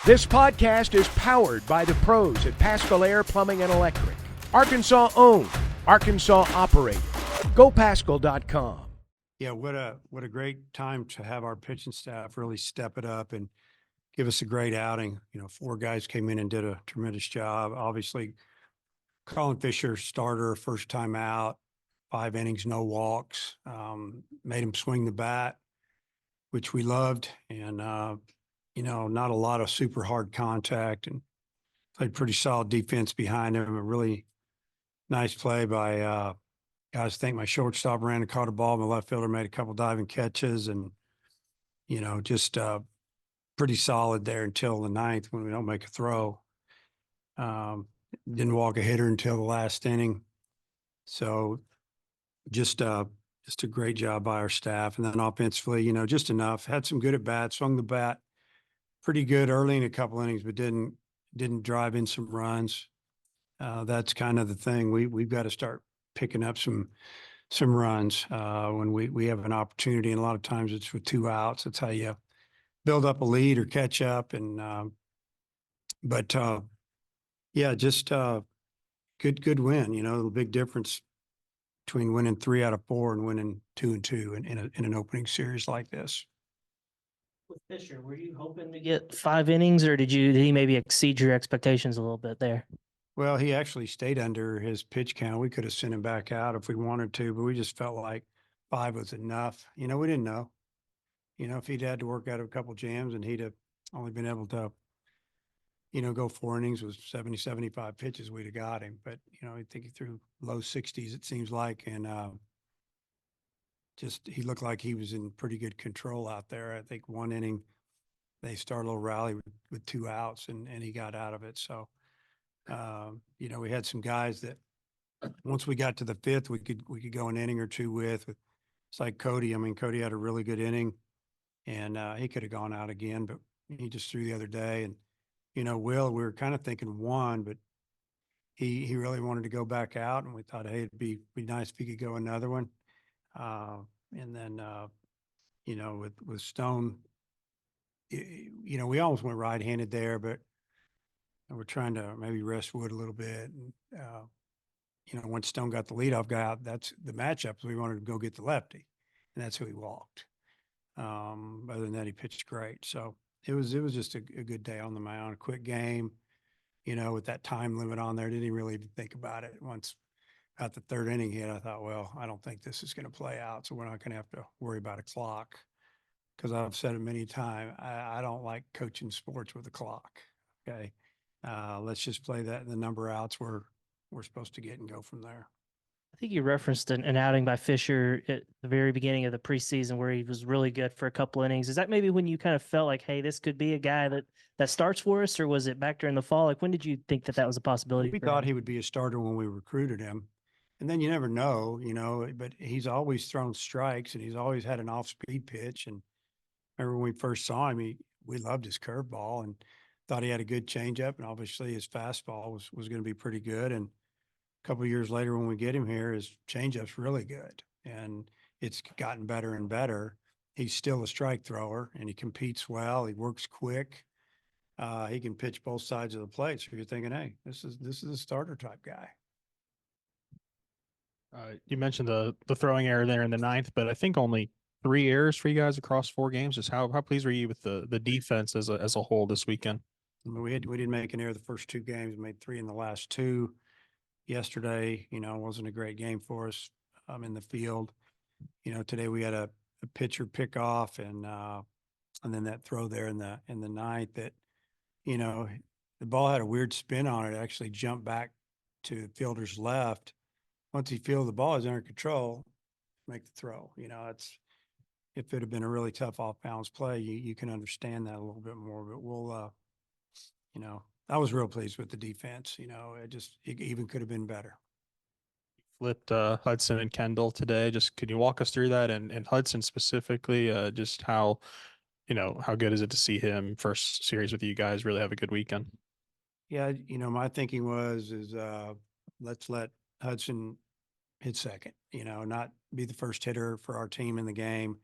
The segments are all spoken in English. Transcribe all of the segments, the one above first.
This podcast is powered by the pros at Paschal Air Plumbing and Electric. Arkansas owned, Arkansas operated. GoPaschal.com. Yeah, what a great time to have our pitching staff really step it up and give us a great outing. You know, 4 guys came in and did a tremendous job. Obviously, Colin Fisher, starter, first time out, 5 innings, no walks, made him swing the bat, which we loved. And, not a lot of super hard contact, and played pretty solid defense behind him. A really nice play by, guys. I think my shortstop ran and caught a ball. My left fielder made a couple diving catches, and, just pretty solid there until the 9th when we don't make a throw. Didn't walk a hitter until the last inning. So just a great job by our staff. And then offensively, just enough. Had some good at bats, swung the bat pretty good early in a couple innings, but didn't drive in some runs. That's kind of the thing. We've got to start picking up some runs when we have an opportunity. And a lot of times it's with 2 outs. That's how you build up a lead or catch up. And just good win. The big difference between winning 3 out of 4 and winning 2-2 in an opening series like this. With Fisher, were you hoping to get 5 innings, or did he maybe exceed your expectations a little bit there? Well, he actually stayed under his pitch count. We could have sent him back out if we wanted to, but we just felt like 5 was enough. We didn't know. If he'd had to work out a couple jams and he'd have only been able to, go 4 innings with 70, 75 pitches, we'd have got him. But, I think he threw low 60s, it seems like. And he looked like he was in pretty good control out there. I think 1 inning, they started a little rally with 2 outs and he got out of it. So, we had some guys that once we got to the 5th, we could go an inning or 2 with. It's like Cody. I mean, Cody had a really good inning, and he could have gone out again, but he just threw the other day. And, Will, we were kind of thinking 1, but he really wanted to go back out, and we thought, hey, it'd be nice if he could go another one. And then, with Stone, we almost went right-handed there, but we're trying to maybe rest Wood a little bit. And, once Stone got the leadoff guy out, that's the matchup. So we wanted to go get the lefty, and that's who he walked. Other than that, he pitched great. So it was just a good day on the mound, a quick game, with that time limit on there. Didn't even really even think about it. Once at the 3rd inning hit, I thought, well, I don't think this is going to play out. So we're not going to have to worry about a clock, because I've said it many times. I don't like coaching sports with a clock. Okay. Let's just play the number outs we're supposed to get and go from there. I think you referenced an outing by Fisher at the very beginning of the preseason where he was really good for a couple innings. Is that maybe when you kind of felt like, hey, this could be a guy that starts for us, or was it back during the fall? Like, when did you think that was a possibility? We thought he would be a starter when we recruited him. And then you never know, but he's always thrown strikes, and he's always had an off-speed pitch. And remember when we first saw him, we loved his curveball and thought he had a good changeup, and obviously his fastball was going to be pretty good. And a couple of years later, when we get him here, his changeup's really good, and it's gotten better and better. He's still a strike thrower, and he competes well. He works quick. He can pitch both sides of the plate. So you're thinking, hey, this is a starter type guy. You mentioned the throwing error there in the 9th, but I think only 3 errors for you guys across 4 games. Just how pleased were you with the defense as a whole this weekend? I mean, we didn't make an error the first 2 games. We made 3 in the last 2. Yesterday, wasn't a great game for us in the field. Today we had a pitcher pick off, and then that throw there in the 9th that, the ball had a weird spin on it. It actually jumped back to the fielder's left. Once he feels the ball is under control, make the throw. If it had been a really tough off-balance play, you can understand that a little bit more. But we'll, I was real pleased with the defense. It even could have been better. Flipped Hudson and Kendall today. Just could you walk us through that, and Hudson specifically, just how good is it to see him first series with you guys really have a good weekend? Yeah, my thinking is let's let Hudson hit second, not be the first hitter for our team in the game.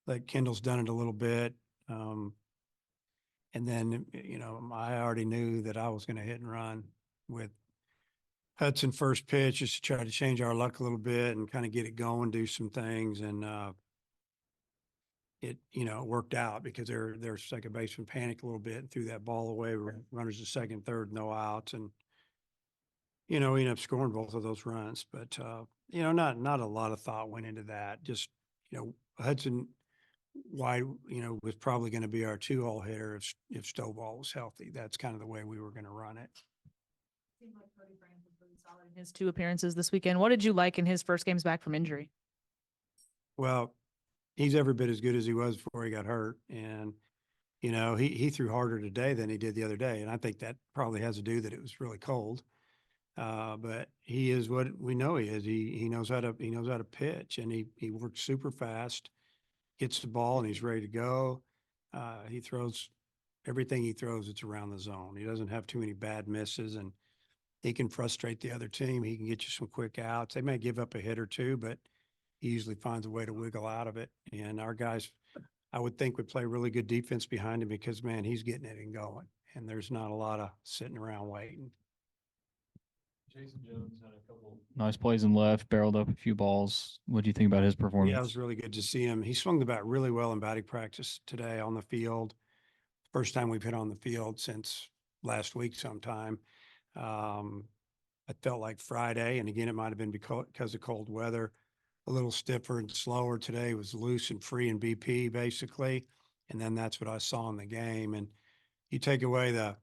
Like Kendall's done it a little bit. And then, I already knew that I was going to hit and run with Hudson first pitch just to try to change our luck a little bit and kind of get it going, do some things. And, it worked out because their second baseman panicked a little bit and threw that ball away. Runners to second, third, no outs. And, we ended up scoring both of those runs, but, not a lot of thought went into that. Just, Hudson why, was probably going to be our 2-hole hitter if Stovall was healthy. That's kind of the way we were going to run it. Seemed like Cody Frank was really solid in his 2 appearances this weekend. What did you like in his first games back from injury? Well, he's every bit as good as he was before he got hurt. And, he threw harder today than he did the other day. And I think that probably has to do that it was really cold. But he is what we know he is. He knows how to pitch, and he works super fast, gets the ball, and he's ready to go. He throws everything he throws, it's around the zone. He doesn't have too many bad misses, and he can frustrate the other team. He can get you some quick outs. They may give up a hit or two, but he usually finds a way to wiggle out of it. And our guys, I would think, would play really good defense behind him because, man, he's getting it and going. And there's not a lot of sitting around waiting. Jason Jones had a couple nice plays in left, barreled up a few balls. What do you think about his performance? Yeah, it was really good to see him. He swung the bat really well in batting practice today on the field. First time we've hit on the field since last week sometime. I felt like Friday, and again, it might have been because of cold weather, a little stiffer and slower. Today was loose and free in BP basically. And then that's what I saw in the game. And you take away the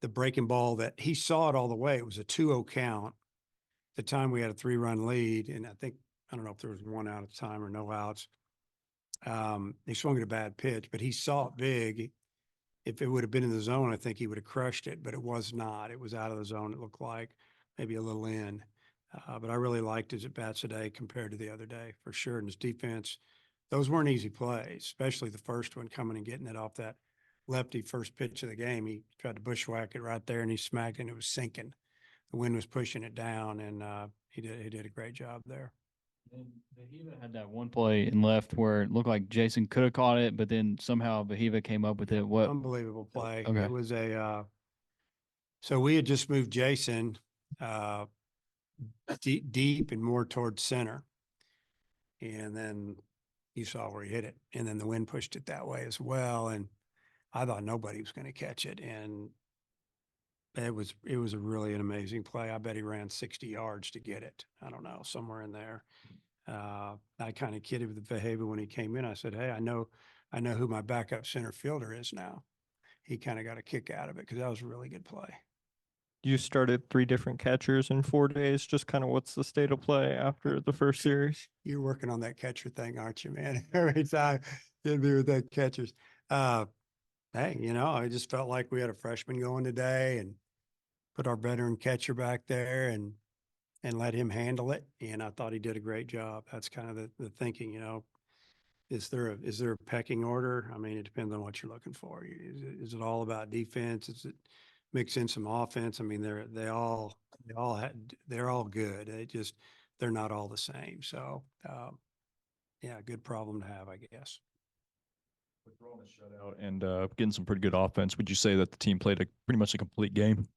breaking ball that he saw it all the way. It was a 2-0 count. At the time we had a 3-run lead, and I don't know if there was 1 out at the time or no outs. He swung at a bad pitch, but he saw it big. If it would have been in the zone, I think he would have crushed it, but it was not. It was out of the zone. It looked like maybe a little in. But I really liked his at-bats today compared to the other day, for sure. And his defense, those weren't easy plays, especially the first one, coming and getting it off that lefty first pitch of the game. He tried to bushwhack it right there, and he smacked it, and it was sinking. The wind was pushing it down, and he did a great job there. And Vahiva had that one play in left where it looked like Jason could have caught it, but then somehow Vahiva came up with it. What? Unbelievable play. Okay. It was so we had just moved Jason deep and more towards center. And then you saw where he hit it. And then the wind pushed it that way as well. And I thought nobody was going to catch it. And it was really an amazing play. I bet he ran 60 yards to get it. I don't know, somewhere in there. I kind of kidded with Vahiva when he came in. I said, hey, I know who my backup center fielder is now. He kind of got a kick out of it because that was a really good play. You started 3 different catchers in 4 days. Just kind of what's the state of play after the first series? You're working on that catcher thing, aren't you, man? Every time you'd be with that catchers. Hey, I just felt like we had a freshman going today and put our veteran catcher back there and let him handle it. And I thought he did a great job. That's kind of the thinking, is there a pecking order? I mean, it depends on what you're looking for. Is it all about defense? Is it mix in some offense? I mean, they're all good. They're not all the same. So, yeah, good problem to have, I guess. With throwing a shutout and getting some pretty good offense, would you say that the team played pretty much a complete game?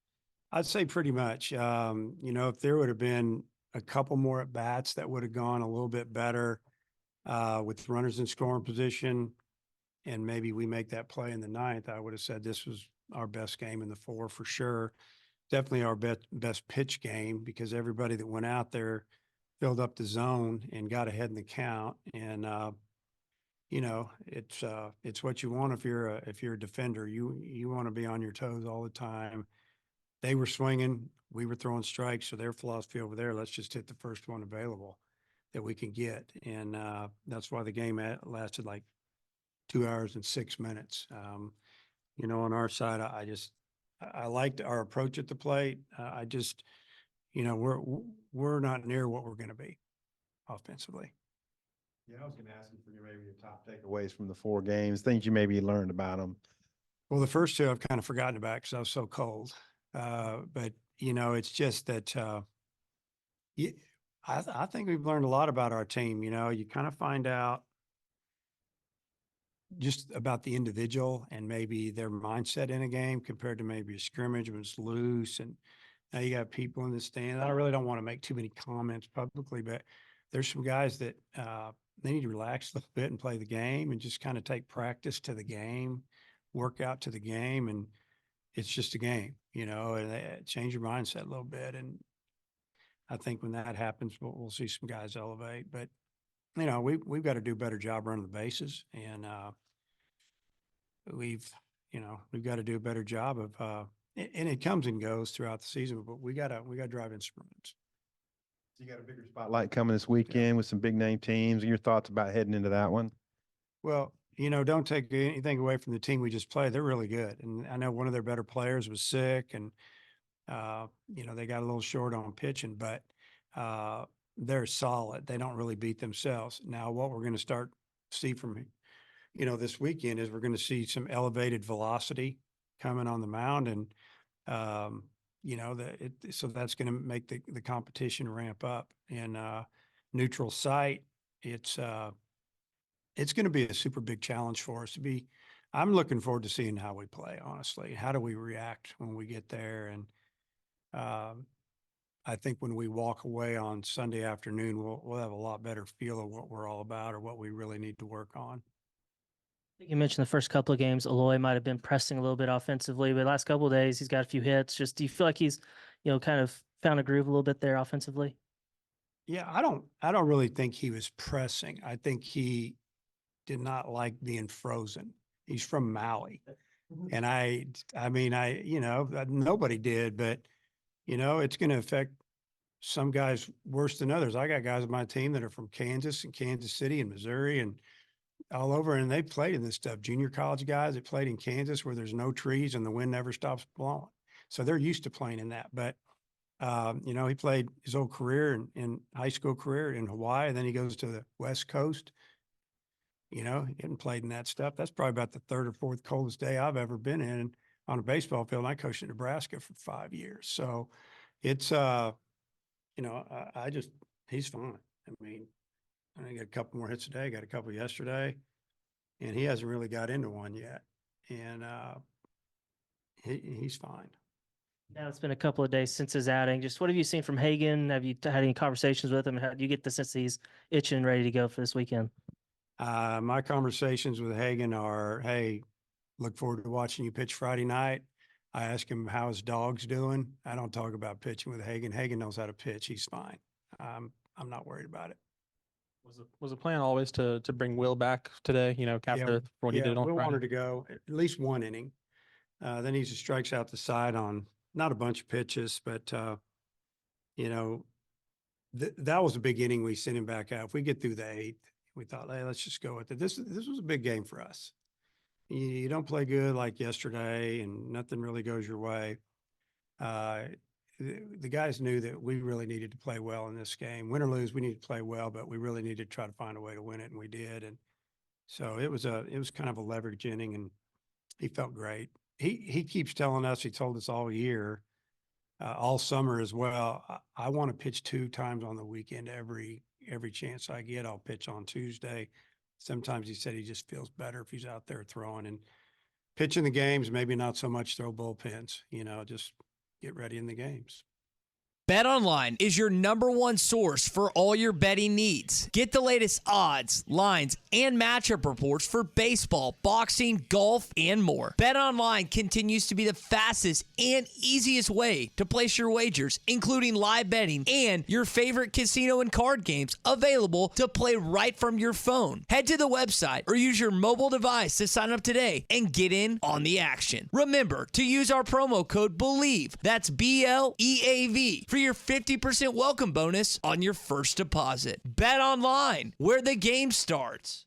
I'd say pretty much. If there would have been a couple more at bats that would have gone a little bit better with runners in scoring position, and maybe we make that play in the 9th, I would have said this was our best game in the 4 for sure. Definitely our best pitch game because everybody that went out there filled up the zone and got ahead in the count. And it's what you want if you're a defender. You want to be on your toes all the time. They were swinging, we were throwing strikes, so their philosophy over there, let's just hit the first one available that we can get. And that's why the game lasted like 2 hours and 6 minutes. On our side, I liked our approach at the plate. We're not near what we're going to be offensively. Yeah, I was going to ask you for maybe your top takeaways from the 4 games, things you maybe learned about them. Well, the first 2 I've kind of forgotten about because I was so cold. But it's just that I think we've learned a lot about our team. You kind of find out just about the individual and maybe their mindset in a game compared to maybe a scrimmage when it's loose and now you got people in the stand. I really don't want to make too many comments publicly, but there's some guys that they need to relax a little bit and play the game and just kind of take practice to the game, work out to the game, and it's just a game, you know, and change your mindset a little bit. And I think when that happens, we'll see some guys elevate. But you know, we've got to do a better job running the bases, and we've got to do a better job of and it comes and goes throughout the season, but we gotta drive instruments. So you got a bigger spotlight coming this weekend with some big name teams, and your thoughts about heading into that one? Well, you know, don't take anything away from the team we just played. They're really good, and I know one of their better players was sick, and you know, they got a little short on pitching, but they're solid. They don't really beat themselves. Now, what we're going to start see from, you know, this weekend is we're going to see some elevated velocity coming on the mound, and you know, so that's going to make the competition ramp up. And neutral site, it's going to be a super big challenge for us to be. I'm looking forward to seeing how we play, honestly. How do we react when we get there? And I think when we walk away on Sunday afternoon, we'll have a lot better feel of what we're all about or what we really need to work on. I think you mentioned the first couple of games, Aloy might have been pressing a little bit offensively, but the last couple of days he's got a few hits. Just do you feel like he's, you know, kind of found a groove a little bit there offensively? Yeah, I don't really think he was pressing. I think he did not like being frozen. He's from Maui. And I mean, you know, nobody did, but you know, it's going to affect some guys worse than others. I got guys on my team that are from Kansas and Kansas City and Missouri and all over, and they played in this stuff. Junior college guys that played in Kansas where there's no trees and the wind never stops blowing. So they're used to playing in that. But, you know, he played his whole career in high school career in Hawaii, and then he goes to the West Coast. You know, he hadn't played in that stuff. That's probably about the third or fourth coldest day I've ever been in on a baseball field. And I coached in Nebraska for 5 years. So it's, you know, he's fine. I mean, I got a couple more hits today, got a couple yesterday, and he hasn't really got into one yet. And he's fine. Now it's been a couple of days since his outing. Just what have you seen from Hagan? Have you had any conversations with him? How do you get the sense that he's itching and ready to go for this weekend? My conversations with Hagan are, hey, look forward to watching you pitch Friday night. I ask him how his dog's doing. I don't talk about pitching with Hagan. Hagan knows how to pitch. He's fine. I'm not worried about it. Was the plan always to bring Will back today, you know, after what he did on Will Friday? wanted to go at least one inning. Then he strikes out the side on not a bunch of pitches, but, you know, that was a big inning. We sent him back out. If we get through the eighth, we thought, hey, let's just go with it. This was a big game for us. You don't play good like yesterday and nothing really goes your way. The guys knew that we really needed to play well in this game. Win or lose, we needed to play well, but we really needed to try to find a way to win it, and we did. And so it was kind of a leverage inning, and he felt great. He keeps telling us, he told us all year, all summer as well, I want to pitch 2 times on the weekend. Every chance I get, I'll pitch on Tuesday. Sometimes he said he just feels better if he's out there throwing and pitching the games, maybe not so much throw bullpens, you know, just get ready in the games. BetOnline is your #1 source for all your betting needs. Get the latest odds, lines, and matchup reports for baseball, boxing, golf, and more. BetOnline continues to be the fastest and easiest way to place your wagers, including live betting and your favorite casino and card games available to play right from your phone. Head to the website or use your mobile device to sign up today and get in on the action. Remember to use our promo code BELIEVE, that's BLEAV, for your 50% welcome bonus on your first deposit. Bet online, where the game starts.